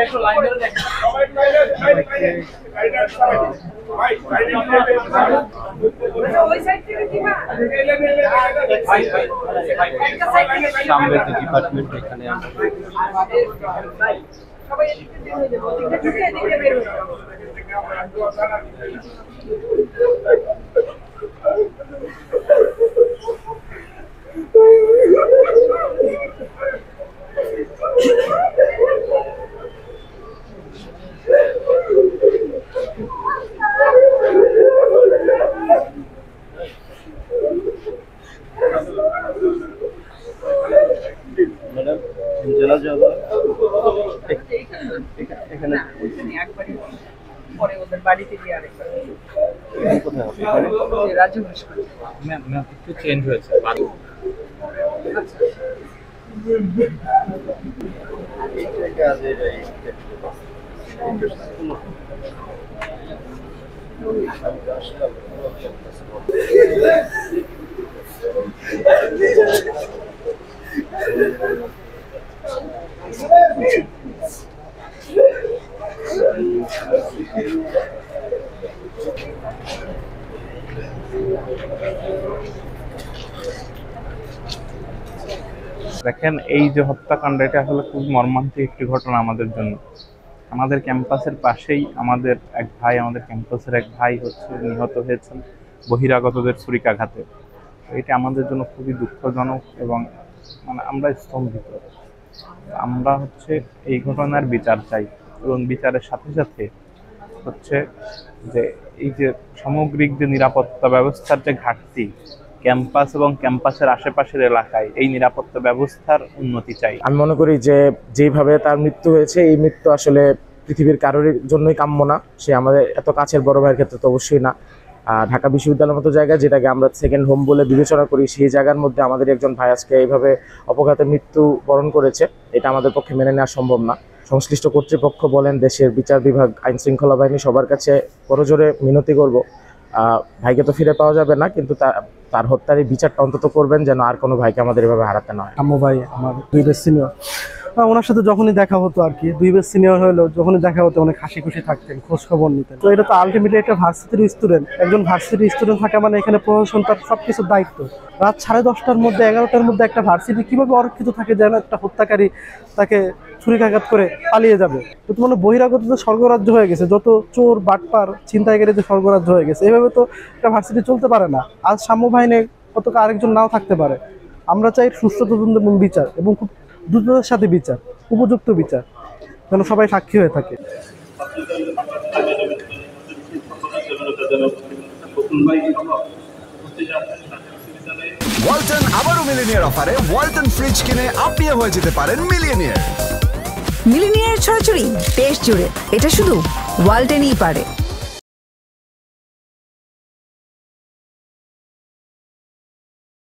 একটু লাইন ধরে দেখেন সবাই ওই সাইড থেকে দিবা ভাই একটা সাইড থেকে সামনে ডিপার্টমেন্ট এখানে সবাই এদিকে বের হয়ে যাবে এদিকে বের হয়ে যাবে ম্যাডাম জেলা যাবো এখানে একবারই পরে ওদের বাড়িতে গিয়ে আরেকবার কোথায় হবে এখানে রাজু হাসপাতাল ম্যাম একটু চেঞ্জ হয়েছে দেখেন এই যে হত্যাকাণ্ড এটা আসলে খুব মর্মান্তিক একটি ঘটনা আমাদের জন্য। আমাদের ক্যাম্পাসের পাশেই আমাদের ক্যাম্পাসের এক ভাই নিহত হয়েছেন বহিরাগতদের ছুরিকাঘাতে। এটা আমাদের জন্য খুবই দুঃখজনক এবং আমরা স্তম্ভিত। আমরা এই ঘটনার বিচার চাই এবং বিচারের সাথে সাথে যে এই যে সামগ্রিক যে নিরাপত্তা ব্যবস্থার যে ঘাটতি ক্যাম্পাস এবং ক্যাম্পাসের আশেপাশের এলাকায় এই নিরাপত্তা ব্যবস্থার উন্নতি চাই। আমি মনে করি যে যেভাবে তার মৃত্যু হয়েছে এই মৃত্যু আসলে পৃথিবীর কারোর জন্যই কাম্য না। সে আমাদের এত কাছের বড় ভাইয়ের ক্ষেত্রে তো অবশ্যই না। ঢাকা বিশ্ববিদ্যালয়ের মতো জায়গায় যেটাকে আমরা সেকেন্ড হোম বলে বিবেচনা করি সেই জায়গার মধ্যে আমাদের একজন ভাই আজকে এইভাবে অপঘাতে মৃত্যু বরণ করেছে, এটা আমাদের পক্ষে মেনে নেওয়া সম্ভব না। সংশ্লিষ্ট কর্তৃপক্ষ বলেন, দেশের বিচার বিভাগ, আইন শৃঙ্খলা বাহিনী সবার কাছে করজোরে মিনতি করব, ভাইকে তো ফিরে পাওয়া যাবে না, কিন্তু তার হত্যার এই বিচারটা অন্তত করবেন যেন আর কোনো ভাইকে আমাদের এভাবে হারাতে না হয়। আম্মু ভাই আমার 2 বেস্ট সিনিয়র, ওনার সাথে যখনই দেখা হতো আর কি, 2 বেস্ট সিনিয়র হলেও যখনই দেখা হতো অনেক হাসি খুশি থাকতেন, খোঁজ খবর নিতেন। তো এটা তো আলটিমেটলি একটা ভার্সিটির স্টুডেন্ট, একজন ভার্সিটির স্টুডেন্ট থাকা মানে এখানে প্রশাসন তার সবকিছুর দায়িত্ব। রাত 10:30টার মধ্যে 11টার মধ্যে একটা ভার্সিটি কিভাবে অরক্ষিত থাকে যেন একটা হত্যাকারী তাকে ছুরিকাঘাত করে পালিয়ে যাবে। তো মানে বহিরাগত যে স্বর্গরাজ্য হয়ে গেছে, যত চোর বাটপার ছিনতাইকারী যে স্বর্গরাজ্য হয়ে গেছে, এভাবে তো একটা ভার্সিটি চলতে পারে না। আজ সাম্য বাহিনী কতটা আরেকজন নাও থাকতে পারে। আমরা চাই সুস্থ তদন্ত এবং বিচার, এবং খুব দ্রুততার সাথে বিচার, উপযুক্ত বিচার, যেন সবাই সাক্ষী হয়ে থাকে। ওয়ালটন আবারও মিলিনিয়ার অফারে ওয়ালটন ফ্রিজ কিনে আপনিও হয়ে যেতে পারেন মিলিয়নিয়ার। মিলিনিয়ার ছড়াছড়ি দেশ জুড়ে, এটা শুধু ওয়ালটনই পারে।